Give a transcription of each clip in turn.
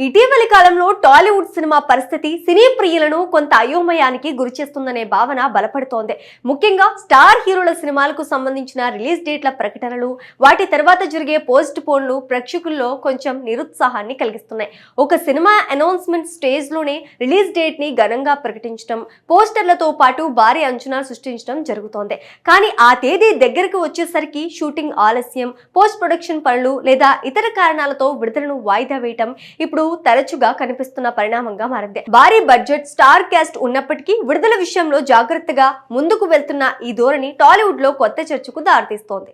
ఇటీవలి కాలంలో టాలీవుడ్ సినిమా పరిస్థితి సినీ ప్రియులను కొంత అయోమయానికి గురిచేస్తుందనే భావన బలపడుతోంది. ముఖ్యంగా స్టార్ హీరోల సినిమాలకు సంబంధించిన రిలీజ్ డేట్ల ప్రకటనలు, వాటి తర్వాత జరిగే పోస్ట్ పోన్లు ప్రేక్షకుల్లో కొంచెం నిరుత్సాహాన్ని కలిగిస్తున్నాయి. ఒక సినిమా అనౌన్స్మెంట్ స్టేజ్ లోనే రిలీజ్ డేట్ ని ఘనంగా ప్రకటించడం, పోస్టర్లతో పాటు భారీ అంచనాలు సృష్టించడం జరుగుతోంది. కానీ ఆ తేదీ దగ్గరకు వచ్చేసరికి షూటింగ్ ఆలస్యం, పోస్ట్ ప్రొడక్షన్ పనులు లేదా ఇతర కారణాలతో విడుదలను వాయిదా వేయటం ఇప్పుడు తరచుగా కనిపిస్తున్న పరిణామంగా మారింది. భారీ బడ్జెట్, స్టార్ క్యాస్ట్ ఉన్నప్పటికీ విడుదల విషయంలో జాగ్రత్తగా ముందుకు వెళ్తున్న ఈ ధోరణి టాలీవుడ్ లో కొత్త చర్చకు దారితీస్తోంది.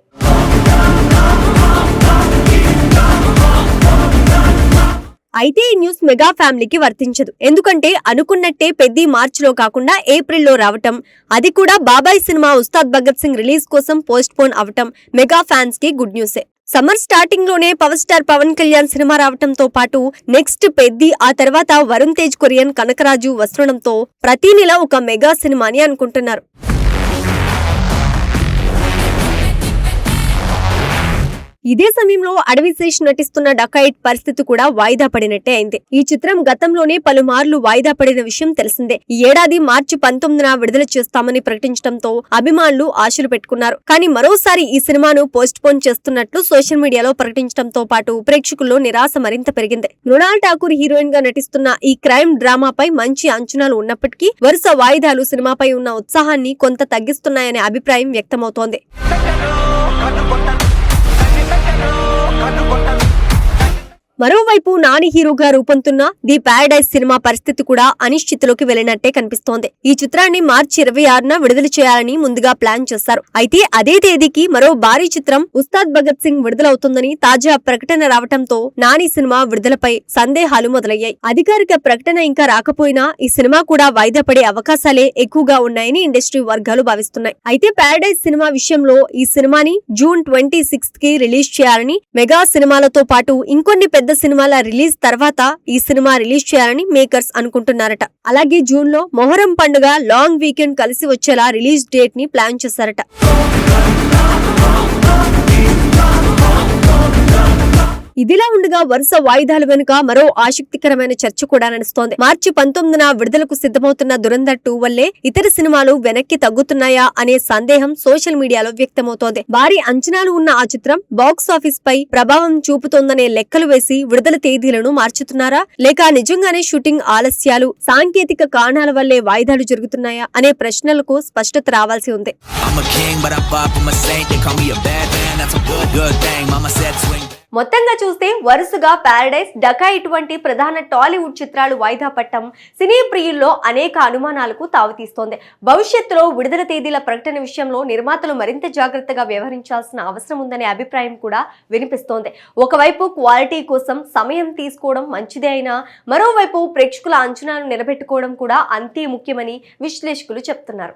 అయితే ఈ న్యూస్ మెగా ఫ్యామిలీకి వర్తించదు. ఎందుకంటే అనుకున్నట్టే పెద్ద మార్చిలో కాకుండా ఏప్రిల్లో రావటం, అది కూడా బాబాయ్ సినిమా ఉస్తాద్ భగత్ సింగ్ రిలీజ్ కోసం పోస్ట్ పోన్ అవటం మెగా ఫ్యాన్స్ కి గుడ్ న్యూసే. సమ్మర్ స్టార్టింగ్ లోనే power star Pawan Kalyan cinema రావటంతో పాటు నెక్స్ట్ పెద్ది, ఆ తర్వాత వరుణ్ తేజ్, కొరియన్ కనకరాజు వస్తుండటంతో ప్రతి నెల ఒక మెగా సినిమాని అనుకుంటున్నారు. ఇదే సమయంలో అడవిశేష్ నటిస్తున్న డకాయిట్ పరిస్థితి కూడా వాయిదా పడినట్టే అయింది. ఈ చిత్రం గతంలోనే పలుమార్లు వాయిదా పడిన విషయం తెలిసిందే. ఈ ఏడాది మార్చి 19న విడుదల చేస్తామని ప్రకటించడంతో అభిమానులు ఆశలు పెట్టుకున్నారు. కానీ మరోసారి ఈ సినిమాను పోస్ట్ పోన్ చేస్తున్నట్లు సోషల్ మీడియాలో ప్రకటించడంతో పాటు ప్రేక్షకుల్లో నిరాశ మరింత పెరిగింది. మృణాల్ ఠాకూర్ హీరోయిన్ గా నటిస్తున్న ఈ క్రైమ్ డ్రామాపై మంచి అంచనాలు ఉన్నప్పటికీ వరుస వాయిదాలు సినిమాపై ఉన్న ఉత్సాహాన్ని కొంత తగ్గిస్తున్నాయనే అభిప్రాయం వ్యక్తమవుతోంది. మరోవైపు నాని హీరోగా రూపొందుతున్న ది ప్యారడైజ్ సినిమా పరిస్థితి కూడా అనిశ్చితిలోకి వెళ్లినట్టే కనిపిస్తోంది. ఈ చిత్రాన్ని మార్చి 26న విడుదల చేయాలని ముందుగా ప్లాన్ చేశారు. అయితే అదే తేదీకి మరో భారీ చిత్రం ఉస్తాద్ భగత్ సింగ్ విడుదలవుతుందని తాజా ప్రకటన రావటంతో నాని సినిమా విడుదలపై సందేహాలు మొదలయ్యాయి. అధికారిక ప్రకటన ఇంకా రాకపోయినా ఈ సినిమా కూడా వాయిదా పడే అవకాశాలే ఎక్కువగా ఉన్నాయని ఇండస్ట్రీ వర్గాలు భావిస్తున్నాయి. అయితే ప్యారడైజ్ సినిమా విషయంలో ఈ సినిమాని జూన్ 26th కి రిలీజ్ చేయాలని, మెగా సినిమాలతో పాటు ఇంకొన్ని పెద్ద సినిమాల రిలీజ్ తర్వాత ఈ సినిమా రిలీజ్ చేయాలని మేకర్స్ అనుకుంటున్నారట. అలాగే జూన్ లో మొహరం పండుగ లాంగ్ వీకెండ్ కలిసి వచ్చేలా రిలీజ్ డేట్ ని ప్లాన్ చేశారట. ఇదిలా ఉండగా వరుస వాయిదాల వెనుక మరో ఆసక్తికరమైన చర్చ కూడా నడుస్తోంది. మార్చి 19న విడుదలకు సిద్ధమవుతున్న దురంధర్ 2 వల్లే ఇతర సినిమాలు వెనక్కి తగ్గుతున్నాయా అనే సందేహం సోషల్ మీడియాలో వ్యక్తమవుతోంది. భారీ అంచనాలు ఉన్న ఆ చిత్రం బాక్స్ ఆఫీస్ పై ప్రభావం చూపుతోందనే లెక్కలు వేసి విడుదల తేదీలను మార్చుతున్నారా, లేక నిజంగానే షూటింగ్ ఆలస్యాలు, సాంకేతిక కారణాల వల్లే వాయిదాలు జరుగుతున్నాయా అనే ప్రశ్నలకు స్పష్టత రావాల్సి ఉంది. మొత్తంగా చూస్తే వరుసగా ప్యారడైజ్, డకాయిట్ వంటి ప్రధాన టాలీవుడ్ చిత్రాలు వాయిదా పట్టం సినీ ప్రియుల్లో అనేక అనుమానాలకు తావుతీస్తోంది. భవిష్యత్తులో విడుదల తేదీల ప్రకటన విషయంలో నిర్మాతలు మరింత జాగ్రత్తగా వ్యవహరించాల్సిన అవసరం ఉందనే అభిప్రాయం కూడా వినిపిస్తోంది. ఒకవైపు క్వాలిటీ కోసం సమయం తీసుకోవడం మంచిదే అయినా మరోవైపు ప్రేక్షకుల అంచనాలను నిలబెట్టుకోవడం కూడా అంతే ముఖ్యమని విశ్లేషకులు చెప్తున్నారు.